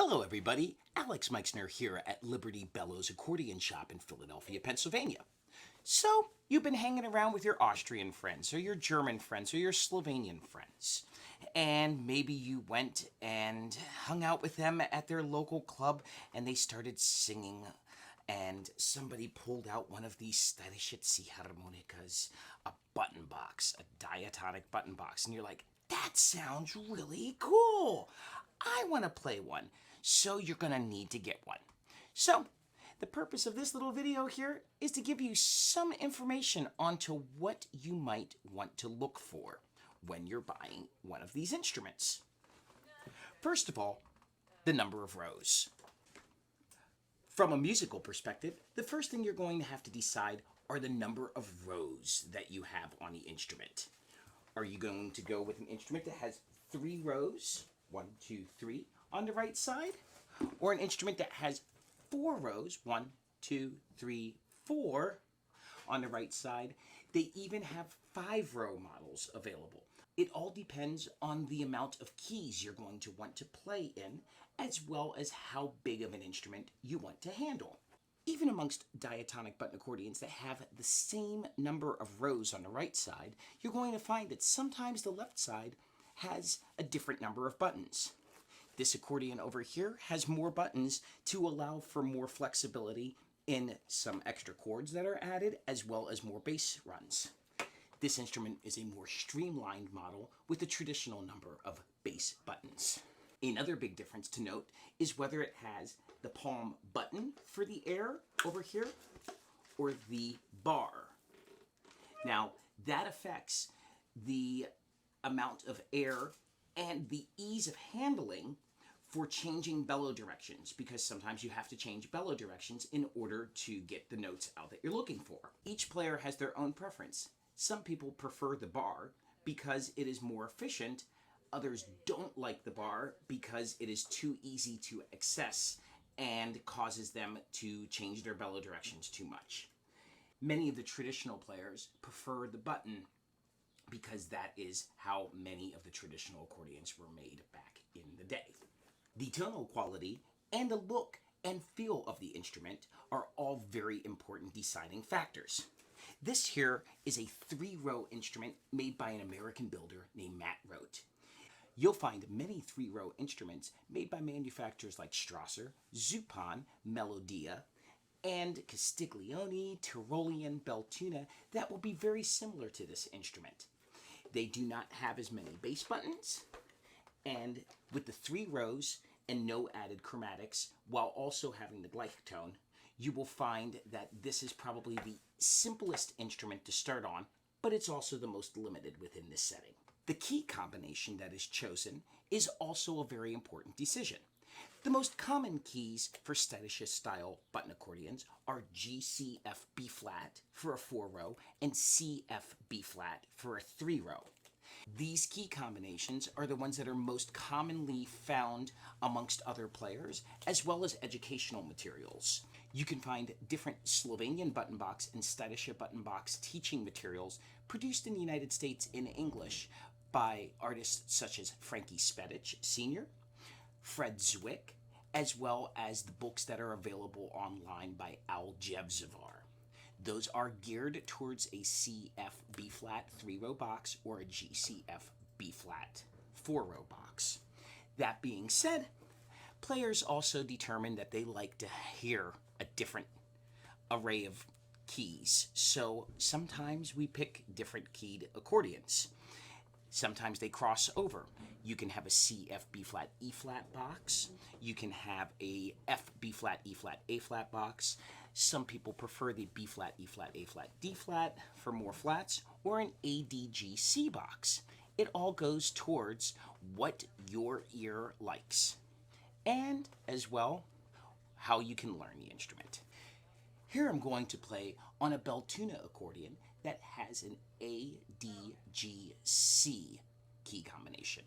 Hello everybody, Alex Meixner here at Liberty Bellows Accordion Shop in Philadelphia, Pennsylvania. So, you've been hanging around with your Austrian friends, or your German friends, or your Slovenian friends. And maybe you went and hung out with them at their local club and they started singing. And somebody pulled out one of these Steirische harmonikas, a button box, a diatonic button box. And you're like, that sounds really cool. I want to play one. So you're going to need to get one. So the purpose of this little video here is to give you some information onto what you might want to look for when you're buying one of these instruments. First of all, the number of rows. From a musical perspective, the first thing you're going to have to decide are the number of rows that you have on the instrument. Are you going to go with an instrument that has 3 rows, 1, 2, 3, on the right side? Or an instrument that has 4 rows, 1, 2, 3, 4, on the right side? They even have 5-row models available. It all depends on the amount of keys you're going to want to play in, as well as how big of an instrument you want to handle. Even amongst diatonic button accordions that have the same number of rows on the right side, you're going to find that sometimes the left side has a different number of buttons. This accordion over here has more buttons to allow for more flexibility in some extra chords that are added, as well as more bass runs. This instrument is a more streamlined model with a traditional number of bass buttons. Another big difference to note is whether it has the palm button for the air over here or the bar. Now, that affects the amount of air and the ease of handling for changing bellow directions, because sometimes you have to change bellow directions in order to get the notes out that you're looking for. Each player has their own preference. Some people prefer the bar because it is more efficient. Others don't like the bar because it is too easy to access and causes them to change their bellow directions too much. Many of the traditional players prefer the button because that is how many of the traditional accordions were made back in the day. The tonal quality and the look and feel of the instrument are all very important deciding factors. This here is a 3-row instrument made by an American builder named Matt Rote. You'll find many 3-row instruments made by manufacturers like Strasser, Zupan, Melodia, and Castiglione, Tyrolean, Beltuna that will be very similar to this instrument. They do not have as many bass buttons, and with the 3 rows and no added chromatics, while also having the gleichtone, you will find that this is probably the simplest instrument to start on, but it's also the most limited within this setting. The key combination that is chosen is also a very important decision. The most common keys for Steirische style button accordions are G, C, F, B flat for a 4-row and C, F, B flat for a 3-row. These key combinations are the ones that are most commonly found amongst other players, as well as educational materials. You can find different Slovenian button box and Steirische button box teaching materials produced in the United States in English by artists such as Frankie Spedic Sr., Fred Zwick, as well as the books that are available online by Al Jevzavar. Those are geared towards a C, F, B flat 3-row box or a G, C, F, B flat 4-row box. That being said, players also determine that they like to hear a different array of keys. So sometimes we pick different keyed accordions. Sometimes they cross over. You can have a C, F, B flat, E flat box. You can have a F, B flat, E flat, A flat box. Some people prefer the B flat, E flat, A flat, D flat for more flats, or an A, D, G, C box. It all goes towards what your ear likes, and as well, how you can learn the instrument. Here I'm going to play on a Beltuna accordion that has an A, D, G, C key combination.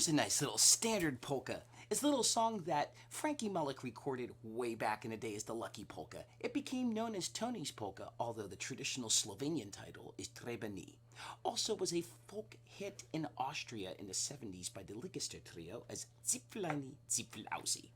Here's a nice little standard polka. It's a little song that Frankie Mullick recorded way back in the day as the Lucky Polka. It became known as Tony's Polka, although the traditional Slovenian title is Trebeni. Also was a folk hit in Austria in the 70s by the Ligister Trio as Zipfelini Zipfelausi.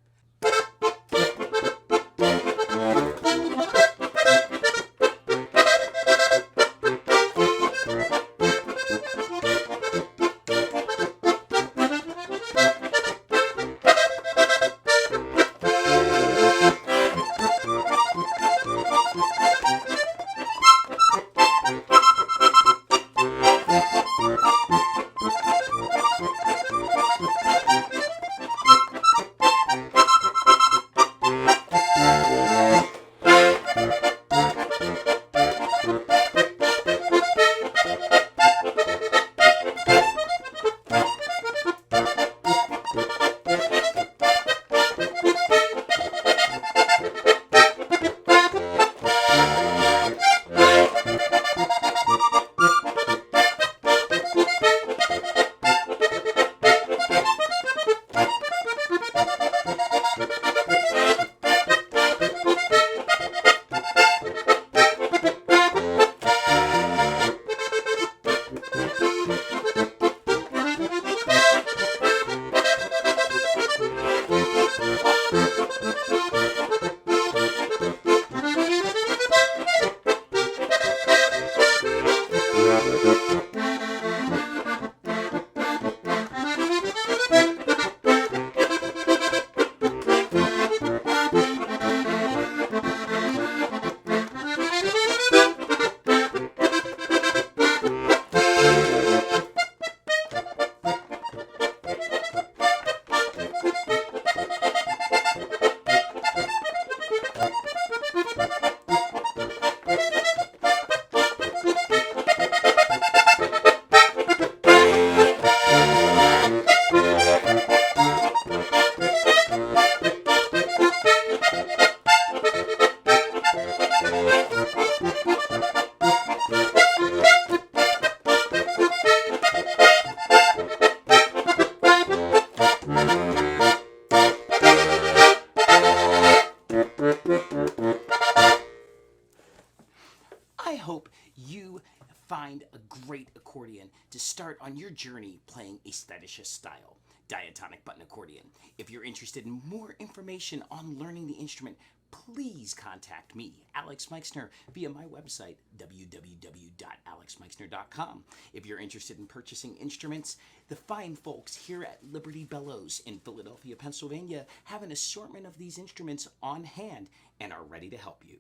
I hope you find a great accordion to start on your journey playing a Steirische style diatonic button accordion. If you're interested in more information on learning the instrument, please contact me, Alex Meixner, via my website, www.alexmeixner.com. If you're interested in purchasing instruments, the fine folks here at Liberty Bellows in Philadelphia, Pennsylvania have an assortment of these instruments on hand and are ready to help you.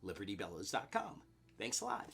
LibertyBellows.com. Thanks a lot.